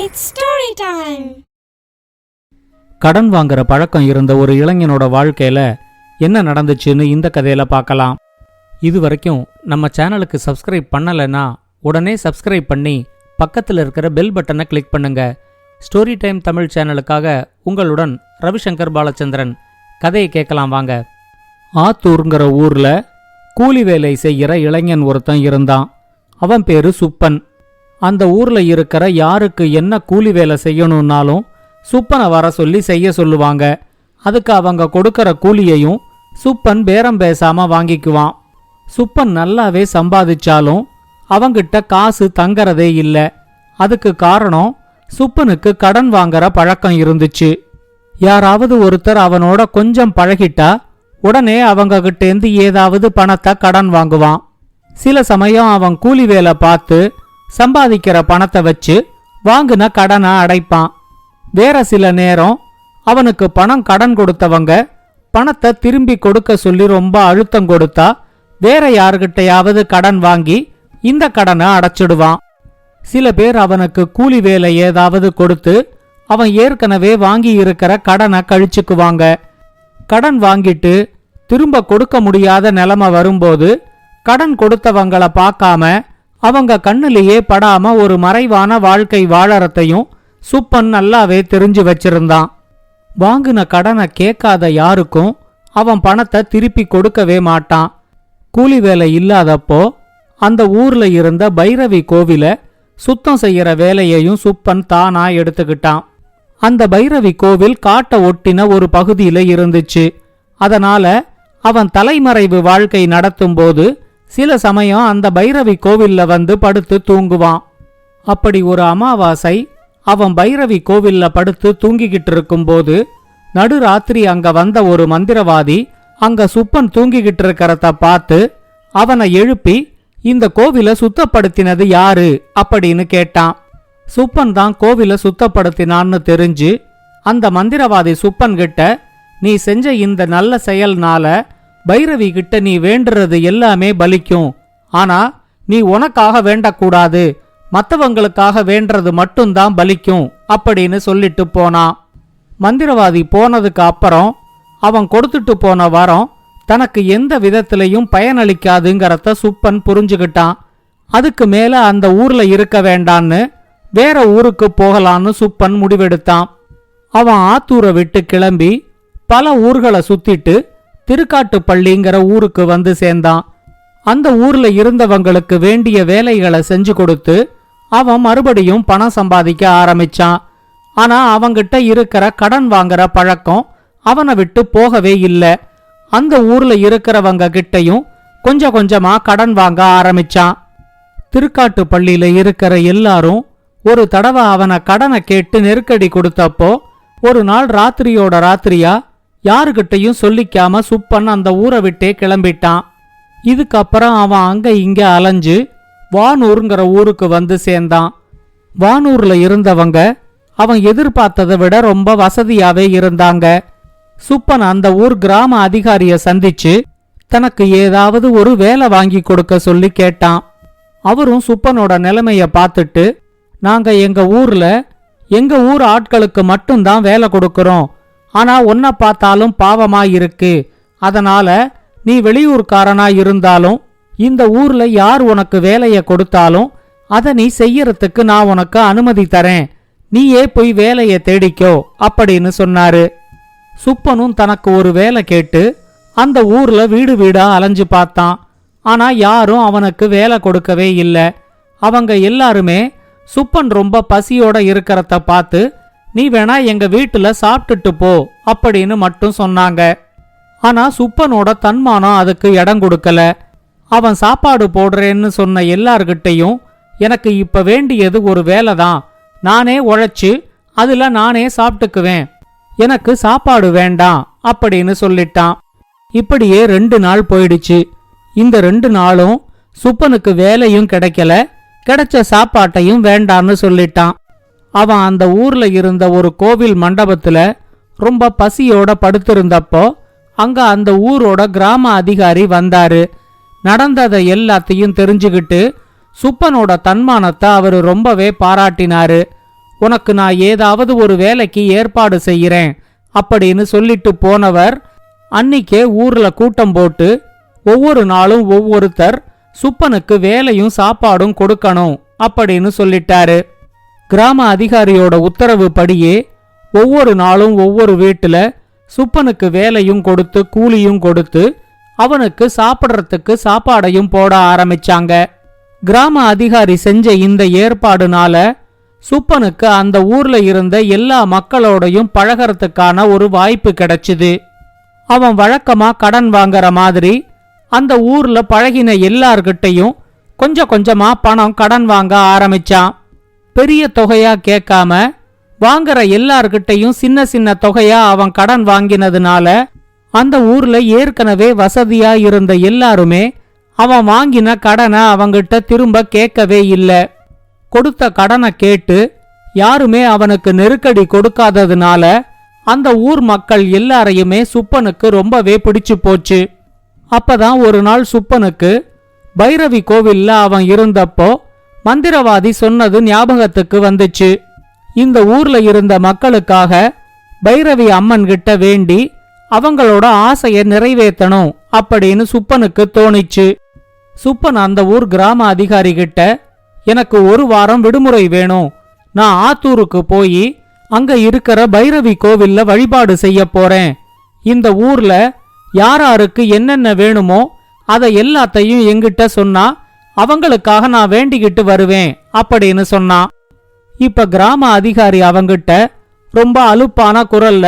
It's story time. கடன் வாங்குற பழக்கம் இருந்த ஒரு இளைஞனோட வாழ்க்கையில என்ன நடந்துச்சுன்னு இந்த கதையில பார்க்கலாம். இது வரைக்கும் நம்ம சேனலுக்கு சப்ஸ்கிரைப் பண்ணலைன்னா உடனே சப்ஸ்கிரைப் பண்ணி பக்கத்தில் இருக்கிற பெல் பட்டனை கிளிக் பண்ணுங்க. ஸ்டோரி டைம் தமிழ் சேனலுக்காக உங்களுடன் ரவிசங்கர் பாலச்சந்திரன். கதையை கேட்கலாம் வாங்க. ஆத்தூருங்கிற ஊர்ல கூலி வேலை செய்கிற இளைஞன் ஒருத்தன் இருந்தான். அவன் பேரு சுப்பன். அந்த ஊர்ல இருக்கிற யாருக்கு என்ன கூலி வேலை செய்யணும்னாலும் சுப்பனை வர சொல்லி செய்ய சொல்லுவாங்க. அதுக்கு அவங்க கொடுக்கற கூலியையும் சுப்பன் பேரம் பேசாம வாங்கிக்குவான். சுப்பன் நல்லாவே சம்பாதிச்சாலும் அவங்கிட்ட காசு தங்கறதே இல்ல. அதுக்கு காரணம் சுப்பனுக்கு கடன் வாங்குற பழக்கம் இருந்துச்சு. யாராவது ஒருத்தர் அவனோட கொஞ்சம் பழகிட்டா உடனே அவங்க கிட்டேந்து ஏதாவது பணத்தை கடன் வாங்குவான். சில சமயம் அவன் கூலி வேலை பார்த்து சம்பாதிக்கிற பணத்தை வச்சு வாங்குன கடனை அடைப்பான். வேற சில நேரம் அவனுக்கு பணம் கடன் கொடுத்தவங்க பணத்தை திரும்பி கொடுக்க சொல்லி ரொம்ப அழுத்தம் கொடுத்தா வேற யாருகிட்டையாவது கடன் வாங்கி இந்த கடனை அடைச்சிடுவான். சில பேர் அவனுக்கு கூலி வேலை ஏதாவது கொடுத்து அவன் ஏற்கனவே வாங்கி இருக்கிற கடனை கழிச்சுக்குவாங்க. கடன் வாங்கிட்டு திரும்ப கொடுக்க முடியாத நிலைமை வரும்போது கடன் கொடுத்தவங்கள பார்க்காம அவங்க கண்ணிலேயே படாம ஒரு மறைவான வாழ்க்கை வாழறதையும் சுப்பன் நல்லாவே தெரிஞ்சு வச்சிருந்தான். வாங்கின கடனை கேட்காத யாருக்கும் அவன் பணத்தை திருப்பி கொடுக்கவே மாட்டான். கூலி வேலை இல்லாதப்போ அந்த ஊர்ல இருந்த பைரவி கோவில சுத்தம் செய்யற வேலையையும் சுப்பன் தானா எடுத்துக்கிட்டான். அந்த பைரவி கோவில் காட்ட ஒட்டின ஒரு பகுதியில இருந்துச்சு. அதனால அவன் தலைமறைவு வாழ்க்கை நடத்தும் போது சில சமயம் அந்த பைரவி கோவில்ல வந்து படுத்து தூங்குவான். அப்படி ஒரு அமாவாசை அவன் பைரவி கோவில்ல படுத்து தூங்கிக்கிட்டு இருக்கும்போது நடுராத்திரி அங்க வந்த ஒரு மந்திரவாதி அங்க சுப்பன் தூங்கிக்கிட்டு இருக்கிறத பார்த்து அவனை எழுப்பி இந்த கோவிலை சுத்தப்படுத்தினது யாரு அப்படின்னு கேட்டான். சுப்பன் தான் கோவிலை சுத்தப்படுத்தினான்னு தெரிஞ்சு அந்த மந்திரவாதி சுப்பன் கிட்ட நீ செஞ்ச இந்த நல்ல செயல்னால பைரவி கிட்ட நீ வேண்டுறது எல்லாமே பலிக்கும். ஆனா நீ உனக்காக வேண்டக்கூடாது, மற்றவங்களுக்காக வேண்டறது மட்டும்தான் பலிக்கும் அப்படின்னு சொல்லிட்டு போனான். மந்திரவாதி போனதுக்கு அப்புறம் அவன் கொடுத்துட்டு போன வரம் தனக்கு எந்த விதத்திலையும் பயனளிக்காதுங்கிறத சுப்பன் புரிஞ்சுக்கிட்டான். அதுக்கு மேல அந்த ஊர்ல இருக்க வேண்டான்னு வேற ஊருக்கு போகலான்னு சுப்பன் முடிவெடுத்தான். அவன் ஆத்தூரை விட்டு கிளம்பி பல ஊர்களை சுத்திட்டு திருக்காட்டுப்பள்ளிங்கிற ஊருக்கு வந்து சேர்ந்தான். அந்த ஊர்ல இருந்தவங்களுக்கு வேண்டிய வேலைகளை செஞ்சு கொடுத்து அவன் மறுபடியும் பணம் சம்பாதிக்க ஆரம்பிச்சான். ஆனா அவங்கிட்ட இருக்கிற கடன் வாங்குற பழக்கம் அவனை விட்டு போகவே இல்லை. அந்த ஊர்ல இருக்கிறவங்க கிட்டையும் கொஞ்சம் கொஞ்சமா கடன் வாங்க ஆரம்பிச்சான். திருக்காட்டுப்பள்ளியில இருக்கிற எல்லாரும் ஒரு தடவை அவனை கடனை கேட்டு நெருக்கடி கொடுத்தப்போ ஒரு நாள் ராத்திரியோட ராத்திரியா யாருகிட்டையும் சொல்லிக்காம சுப்பன் அந்த ஊரை விட்டே கிளம்பிட்டான். இதுக்கப்புறம் அவன் அங்க இங்க அலைஞ்சு வானூருங்கிற ஊருக்கு வந்து சேர்ந்தான். வானூர்ல இருந்தவங்க அவன் எதிர்பார்த்ததை விட ரொம்ப வசதியாவே இருந்தாங்க. சுப்பன் அந்த ஊர் கிராம அதிகாரிய சந்திச்சு தனக்கு ஏதாவது ஒரு வேலை வாங்கி கொடுக்க சொல்லி கேட்டான். அவரும் சுப்பனோட நிலைமைய பார்த்துட்டு நாங்க எங்க ஊர் ஆட்களுக்கு மட்டும்தான் வேலை கொடுக்கறோம். ஆனா உன்னை பார்த்தாலும் பாவமா இருக்கு. அதனால நீ வெளியூர்காரனா இருந்தாலும் இந்த ஊர்ல யார் உனக்கு வேலைய கொடுத்தாலும் அதை நீ செய்யறதுக்கு நான் உனக்கு அனுமதி தரேன். நீயே போய் வேலைய தேடிக்கோ அப்படின்னு சொன்னாரு. சுப்பனும் தனக்கு ஒரு வேலை கேட்டு அந்த ஊர்ல வீடு வீடா அலைஞ்சு பார்த்தான். ஆனா யாரும் அவனுக்கு வேலை கொடுக்கவே இல்லை. அவங்க எல்லாருமே சுப்பன் ரொம்ப பசியோட இருக்கிறத பார்த்து நீ வேணா எங்க வீட்டுல சாப்பிட்டுட்டு போ அப்படின்னு மட்டும் சொன்னாங்க. ஆனா சுப்பனோட தன்மானம் அதுக்கு இடம் கொடுக்கல. அவன் சாப்பாடு போடுறேன்னு சொன்ன எல்லார்கிட்டையும் எனக்கு இப்ப வேண்டியது ஒரு வேலை தான், நானே உழைச்சு அதுல நானே சாப்பிட்டுக்குவேன், எனக்கு சாப்பாடு வேண்டாம் அப்படின்னு சொல்லிட்டான். இப்படியே 2 நாள் போயிடுச்சு. இந்த 2 நாளும் சுப்பனுக்கு வேலையும் கிடைக்கல, கிடைச்ச சாப்பாட்டையும் வேண்டான்னு சொல்லிட்டான். அவன் அந்த ஊர்ல இருந்த ஒரு கோவில் மண்டபத்துல ரொம்ப பசியோட படுத்திருந்தப்போ அங்க அந்த ஊரோட கிராம அதிகாரி வந்தாரு. நடந்ததை எல்லாத்தையும் தெரிஞ்சுக்கிட்டு சுப்பனோட தன்மானத்தை அவரு ரொம்பவே பாராட்டினாரு. உனக்கு நான் ஏதாவது ஒரு வேலைக்கு ஏற்பாடு செய்கிறேன் அப்படின்னு சொல்லிட்டு போனவர் அன்னிக்கே ஊர்ல கூட்டம் போட்டு ஒவ்வொரு நாளும் ஒவ்வொருத்தர் சுப்பனுக்கு வேலையும் சாப்பாடும் கொடுக்கணும் அப்படின்னு சொல்லிட்டாரு. கிராம அதிகாரியோட உத்தரவு படியே ஒவ்வொரு நாளும் ஒவ்வொரு வீட்டுல சுப்பனுக்கு வேலையும் கொடுத்து கூலியும் கொடுத்து அவனுக்கு சாப்பிடறதுக்கு சாப்பாடையும் போட ஆரம்பிச்சாங்க. கிராம அதிகாரி செஞ்ச இந்த ஏற்பாடுனால சுப்பனுக்கு அந்த ஊர்ல இருந்த எல்லா மக்களோடையும் பழகறதுக்கான ஒரு வாய்ப்பு கிடைச்சுது. அவன் வழக்கமா கடன் வாங்கற மாதிரி அந்த ஊர்ல பழகின எல்லார்கிட்டையும் கொஞ்சம் கொஞ்சமா பணம் கடன் வாங்க ஆரம்பிச்சான். பெரிய தொகையா கேட்காம வாங்கற எல்லார்கிட்டையும் சின்ன சின்ன தொகையா அவன் கடன் வாங்கினதுனால அந்த ஊர்ல ஏற்கனவே வசதியா இருந்த எல்லாருமே அவன் வாங்கின கடனை அவங்கிட்ட திரும்ப கேட்கவே இல்லை. கொடுத்த கடனை கேட்டு யாருமே அவனுக்கு நெருக்கடி கொடுக்காததுனால அந்த ஊர் மக்கள் எல்லாரையுமே சுப்பனுக்கு ரொம்பவே பிடிச்சு போச்சு. அப்பதான் ஒரு நாள் சுப்பனுக்கு பைரவி கோவில்ல அவன் இருந்தப்போ மந்திரவாதி சொன்னது ஞாபகத்துக்கு வந்துச்சு. இந்த ஊர்ல இருந்த மக்களுக்காக பைரவி அம்மன் கிட்ட வேண்டி அவங்களோட ஆசைய நிறைவேற்றணும் அப்படின்னு சுப்பனுக்கு தோணிச்சு. சுப்பன் அந்த ஊர் கிராம அதிகாரி கிட்ட, எனக்கு ஒரு வாரம் விடுமுறை வேணும், நான் ஆத்தூருக்கு போய் அங்க இருக்கிற பைரவி கோவில்ல வழிபாடு செய்ய போறேன், இந்த ஊர்ல யாராருக்கு என்னென்ன வேணுமோ அதை எல்லாத்தையும் எங்கிட்ட சொன்னா அவங்களுக்காக நான் வேண்டிக்கிட்டு வருவேன் அப்படின்னு சொன்னான். இப்ப கிராம அதிகாரி அவங்கிட்ட ரொம்ப அலுப்பான குரல்ல,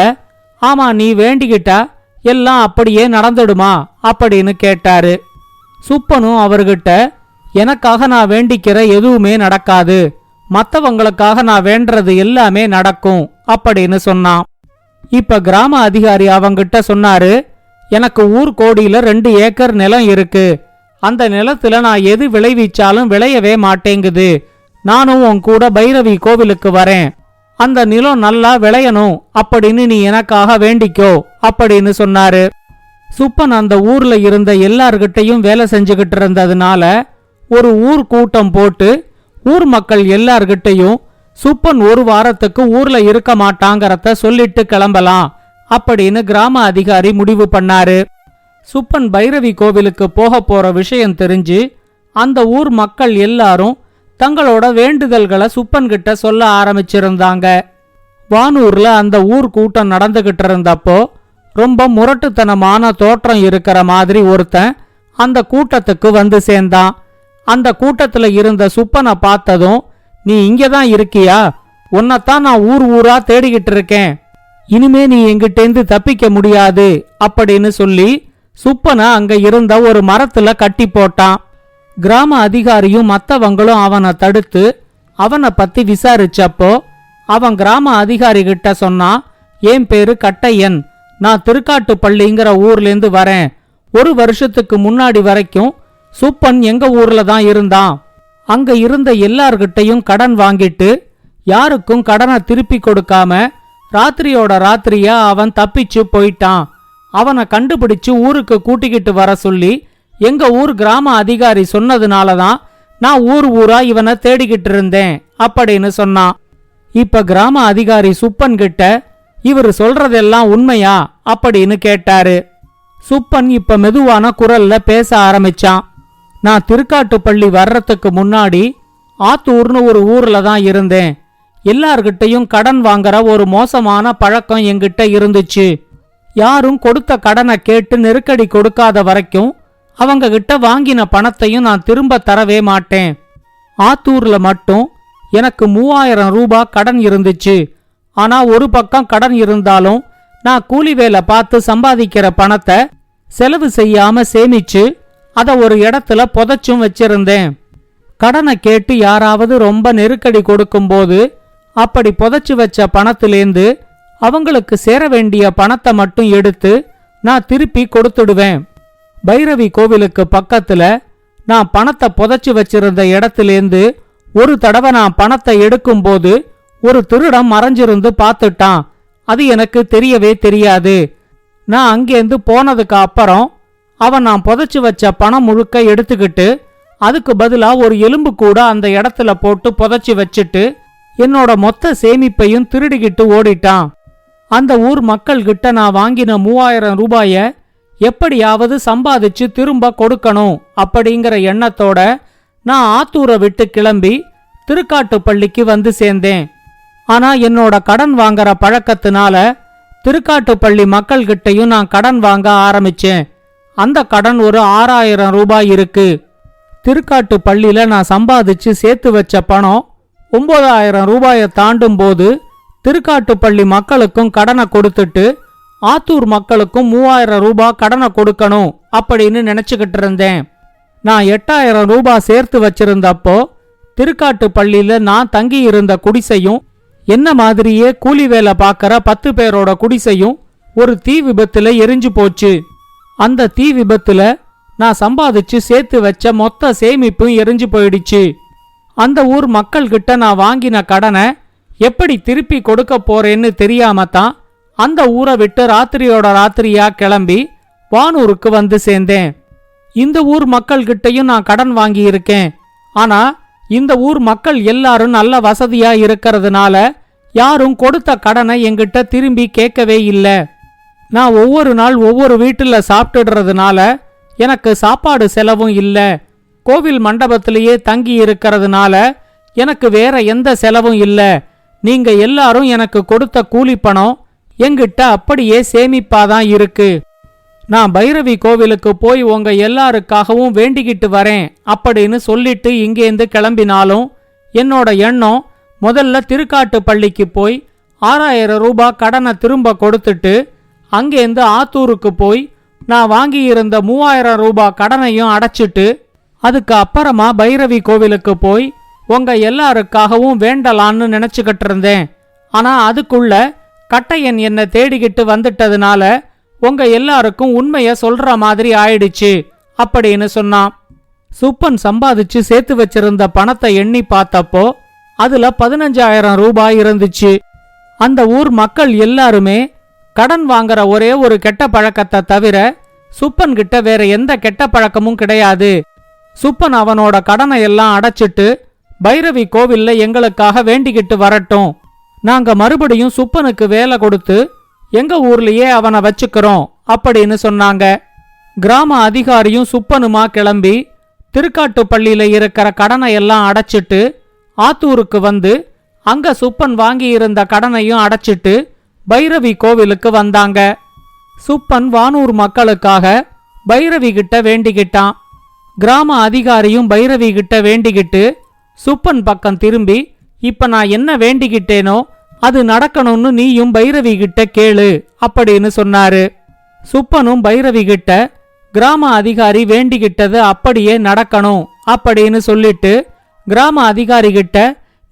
ஆமா நீ வேண்டிக்கிட்டா எல்லாம் அப்படியே நடந்துடுமா அப்படின்னு கேட்டாரு. சுப்பனும் அவர்கிட்ட, எனக்காக நான் வேண்டிக்கிற எதுவுமே நடக்காது, மத்தவங்களுக்காக நான் வேண்டறது எல்லாமே நடக்கும் அப்படின்னு சொன்னான். இப்ப கிராம அதிகாரி அவங்கிட்ட சொன்னாரு, எனக்கு ஊர் கோடியில 2 ஏக்கர் நிலம் இருக்கு, அந்த நிலத்துல நான் எது விளைவிச்சாலும் விளையவே மாட்டேங்குது, நானும் உன் கூட பைரவி கோவிலுக்கு வரேன், அந்த நிலம் நல்லா விளையணும் அப்படின்னு நீ எனக்காக வேண்டிக்கோ அப்படின்னு சொன்னாரு. சுப்பன் அந்த ஊர்ல இருந்த எல்லார்கிட்டையும் வேலை செஞ்சுகிட்டு இருந்ததுனால ஒரு ஊர் கூட்டம் போட்டு ஊர் மக்கள் எல்லார்கிட்டையும் சுப்பன் ஒரு வாரத்துக்கு ஊர்ல இருக்க மாட்டாங்கறத சொல்லிட்டு கிளம்பலாம் அப்படின்னு கிராம அதிகாரி முடிவு பண்ணாரு. சுப்பன் பைரவி கோவிலுக்கு போக போற விஷயம் தெரிஞ்சு அந்த ஊர் மக்கள் எல்லாரும் தங்களோட வேண்டுதல்களை சுப்பன் கிட்ட சொல்ல ஆரம்பிச்சிருந்தாங்க. வானூர்ல அந்த ஊர் கூட்டம் நடந்துகிட்டு இருந்தப்போ ரொம்ப முரட்டுத்தனமான தோற்றம் இருக்கிற மாதிரி ஒருத்தன் அந்த கூட்டத்துக்கு வந்து சேர்ந்தான். அந்த கூட்டத்துல இருந்த சுப்பனை பார்த்ததும், நீ இங்கதான் இருக்கியா, உன்னைத்தான் நான் ஊர் ஊரா தேடிக்கிட்டு இருக்கேன், இனிமே நீ எங்கிட்டேந்து தப்பிக்க முடியாது அப்படின்னு சொல்லி சுப்பனை அங்க இருந்த ஒரு மரத்துல கட்டி போட்டான். கிராம அதிகாரியும் மத்தவங்களும் அவனை தடுத்து அவனை பத்தி விசாரிச்சப்போ அவன் கிராம அதிகாரி கிட்ட சொன்னான், என் பேரு கட்டையன், நான் திருக்காட்டுப்பள்ளிங்கிற ஊர்லேருந்து வரேன், 1 வருஷத்துக்கு முன்னாடி வரைக்கும் சுப்பன் எங்க ஊர்ல தான் இருந்தான், அங்க இருந்த எல்லார்கிட்டையும் கடன் வாங்கிட்டு யாருக்கும் கடனை திருப்பி கொடுக்காம ராத்திரியோட ராத்திரியா அவன் தப்பிச்சு போயிட்டான், அவனை கண்டுபிடிச்சு ஊருக்கு கூட்டிக்கிட்டு வர சொல்லி எங்க ஊர் கிராம அதிகாரி சொன்னதுனாலதான் நான் ஊர் ஊரா இவனை தேடிக்கிட்டு இருந்தேன் அப்படின்னு சொன்னான். இப்ப கிராம அதிகாரி சுப்பன் கிட்ட, இவரு சொல்றதெல்லாம் உண்மையா அப்படின்னு கேட்டாரு. சுப்பன் இப்ப மெதுவான குரல்ல பேச ஆரம்பிச்சான். நான் திருக்காட்டுப்பள்ளி வர்றதுக்கு முன்னாடி ஆத்தூர்னு ஒரு ஊர்ல தான் இருந்தேன், எல்லார்கிட்டையும் கடன் வாங்குற ஒரு மோசமான பழக்கம் என்கிட்ட இருந்துச்சு, யாரும் கொடுத்த கடனை கேட்டு நெருக்கடி கொடுக்காத வரைக்கும் அவங்க கிட்ட வாங்கின பணத்தையும் நான் திரும்ப தரவே மாட்டேன். ஆத்தூர்ல மட்டும் எனக்கு 3000 ரூபாய் கடன் இருந்துச்சு, ஆனா ஒரு பக்கம் கடன் இருந்தாலும் நான் கூலி வேலை பார்த்து சம்பாதிக்கிற பணத்தை செலவு செய்யாம சேமிச்சு அத ஒரு இடத்துல புதைச்சும் வச்சிருந்தேன். கடனை கேட்டு யாராவது ரொம்ப நெருக்கடி கொடுக்கும்போது அப்படி புதைச்சு வச்ச பணத்திலேந்து அவங்களுக்கு சேர வேண்டிய பணத்தை மட்டும் எடுத்து நான் திருப்பி கொடுத்துடுவேன். பைரவி கோவிலுக்கு பக்கத்துல நான் பணத்தை புதைச்சு வச்சிருந்த இடத்திலேந்து ஒரு தடவை நான் பணத்தை எடுக்கும்போது ஒரு திருடன் மறைஞ்சிருந்து பார்த்துட்டான், அது எனக்கு தெரியவே தெரியாது. நான் அங்கேருந்து போனதுக்கு அப்புறம் அவன் நான் புதைச்சு வச்ச பணம் முழுக்க எடுத்துக்கிட்டு அதுக்கு பதிலா ஒரு எலும்பு கூட அந்த இடத்துல போட்டு புதைச்சு வச்சுட்டு என்னோட மொத்த சேமிப்பையும் திருடிக்கிட்டு ஓடிட்டான். அந்த ஊர் மக்கள் கிட்ட நான் வாங்கின 3000 ரூபாய எப்படியாவது சம்பாதிச்சு திரும்ப கொடுக்கணும் அப்படிங்கிற எண்ணத்தோட நான் ஆத்தூரை விட்டு கிளம்பி திருக்காட்டுப்பள்ளிக்கு வந்து சேர்ந்தேன். ஆனா என்னோட கடன் வாங்குற பழக்கத்தினால திருக்காட்டுப்பள்ளி மக்கள்கிட்டையும் நான் கடன் வாங்க ஆரம்பிச்சேன். அந்த கடன் ஒரு 6000 ரூபாய் இருக்கு. திருக்காட்டுப்பள்ளியில நான் சம்பாதிச்சு சேர்த்து வச்ச பணம் 9000 ரூபாயை தாண்டும் போது திருக்காட்டுப்பள்ளி மக்களுக்கும் கடனை கொடுத்துட்டு ஆத்தூர் மக்களுக்கும் 3000 ரூபாய் கடனை கொடுக்கணும் அப்படின்னு நினைச்சுக்கிட்டு இருந்தேன். நான் 8000 ரூபாய் சேர்த்து வச்சிருந்தப்போ திருக்காட்டுப்பள்ளியில நான் தங்கி இருந்த குடிசையும் என்ன மாதிரியே கூலி வேலை பார்க்கற 10 பேரோட குடிசையும் ஒரு தீ விபத்துல எரிஞ்சு போச்சு. அந்த தீ விபத்துல நான் சம்பாதிச்சு சேர்த்து வச்ச மொத்த சேமிப்பும் எரிஞ்சு போயிடுச்சு. அந்த ஊர் மக்கள்கிட்ட நான் வாங்கின கடனை எப்படி திருப்பி கொடுக்க போறேன்னு தெரியாம தான் அந்த ஊரை விட்டு ராத்திரியோட ராத்திரியா கிளம்பி வானூருக்கு வந்து சேர்ந்தேன். இந்த ஊர் மக்கள்கிட்டையும் நான் கடன் வாங்கி இருக்கேன். ஆனா இந்த ஊர் மக்கள் எல்லாரும் நல்ல வசதியா இருக்கிறதுனால யாரும் கொடுத்த கடனை என்கிட்ட திரும்பி கேட்கவே இல்லை. நான் ஒவ்வொரு நாள் ஒவ்வொரு வீட்டுல சாப்பிட்டுடுறதுனால எனக்கு சாப்பாடு செலவும் இல்லை. கோவில் மண்டபத்திலேயே தங்கி இருக்கிறதுனால எனக்கு வேற எந்த செலவும் இல்லை. நீங்க எல்லாரும் எனக்கு கொடுத்த கூலி பணம் என்கிட்ட அப்படியே சேமிப்பாதான் இருக்கு. நான் பைரவி கோவிலுக்கு போய் உங்க எல்லாருக்காகவும் வேண்டிக்கிட்டு வரேன் அப்படின்னு சொல்லிட்டு இங்கேருந்து கிளம்பினாலும் என்னோட எண்ணம் முதல்ல திருக்காட்டுப்பள்ளிக்கு போய் 6000 ரூபாய் கடனை திரும்ப கொடுத்துட்டு அங்கேருந்து ஆத்தூருக்கு போய் நான் வாங்கியிருந்த 3000 ரூபாய் கடனையும் அடைச்சிட்டு அதுக்கு அப்புறமா பைரவி கோவிலுக்கு போய் உங்க எல்லாருக்காகவும் வேண்டலான்னு நினைச்சுக்கிட்டு இருந்தேன். ஆனா அதுக்குள்ள கட்டையன் என்ன தேடிக்கிட்டு வந்துட்டதுனால உங்க எல்லாருக்கும் உண்மைய சொல்ற மாதிரி ஆயிடுச்சு அப்படின்னு சொன்னான். சுப்பன் சம்பாதிச்சு சேர்த்து வச்சிருந்த பணத்தை எண்ணி பார்த்தப்போ அதுல 15000 ரூபாய் இருந்துச்சு. அந்த ஊர் மக்கள் எல்லாருமே கடன் வாங்குற ஒரே ஒரு கெட்ட பழக்கத்தை தவிர சுப்பன் கிட்ட வேற எந்த கெட்ட பழக்கமும் கிடையாது. சுப்பன் அவனோட கடனை எல்லாம் அடைச்சிட்டு பைரவி கோவில்ல எங்களுக்காக வேண்டிக்கிட்டு வரட்டும். நாங்க மறுபடியும் சுப்பனுக்கு வேலை கொடுத்து எங்க ஊர்லயே அவனை வச்சுக்கிறோம் அப்படின்னு சொன்னாங்க. கிராம அதிகாரியும் சுப்பனுமா கிளம்பி திருக்காட்டுப்பள்ளியில இருக்கிற கடனை எல்லாம் அடைச்சிட்டு ஆத்தூருக்கு வந்து அங்க சுப்பன் வாங்கி இருந்த கடனையும் அடைச்சிட்டு பைரவி கோவிலுக்கு வந்தாங்க. சுப்பன் வானூர் மக்களுக்காக பைரவி கிட்ட வேண்டிக்கிட்டான். கிராம அதிகாரியும் பைரவி கிட்ட வேண்டிக்கிட்டு சுப்பன் பக்கம் திரும்பி இப்ப நான் என்ன வேண்டிக்கிட்டேனோ அது நடக்கணும்னு நீயும் பைரவி கிட்ட கேளு அப்படின்னு சொன்னாரு. சுப்பனும் பைரவி கிட்ட கிராம அதிகாரி வேண்டிக்கிட்டது அப்படியே நடக்கணும் அப்படின்னு சொல்லிட்டு கிராம அதிகாரி கிட்ட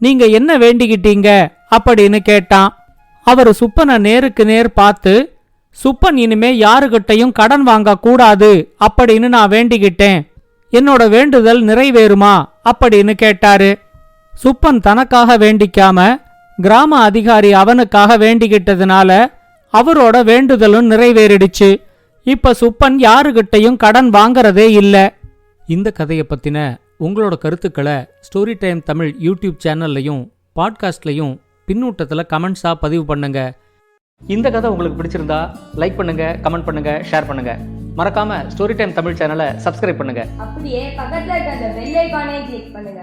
நீங்க என்ன வேண்டிக்கிட்டீங்க அப்படின்னு கேட்டான். அவரு சுப்பனை நேருக்கு நேர் பார்த்து சுப்பன் இனிமே யாருகிட்டையும் கடன் வாங்க கூடாது அப்படின்னு நான் வேண்டிக்கிட்டேன். என்னோட வேண்டுதல் நிறைவேறுமா அப்படின்னு கேட்டாரு. சுப்பன் தனக்காக வேண்டிக்காம கிராம அதிகாரி அவனுக்காக வேண்டிக்கிட்டதுனால அவரோட வேண்டுதலும் நிறைவேறிடுச்சு. இப்ப சுப்பன் யாருகிட்டையும் கடன் வாங்கறதே இல்ல. இந்த கதையை பத்தின உங்களோட கருத்துக்களை ஸ்டோரி டைம் தமிழ் யூடியூப் சேனல்லையும் பாட்காஸ்ட்லையும் பின்னூட்டத்துல கமெண்ட்ஸா பதிவு பண்ணுங்க. இந்த கதை உங்களுக்கு பிடிச்சிருந்தா லைக் பண்ணுங்க, கமெண்ட் பண்ணுங்க, ஷேர் பண்ணுங்க. மறக்காம ஸ்டோரி டைம் தமிழ் சேனலை சப்ஸ்கிரைப் பண்ணுங்க. அப்படியே பக்கத்துல இருக்க அந்த பெல் ஐகானை கிளிக் பண்ணுங்க.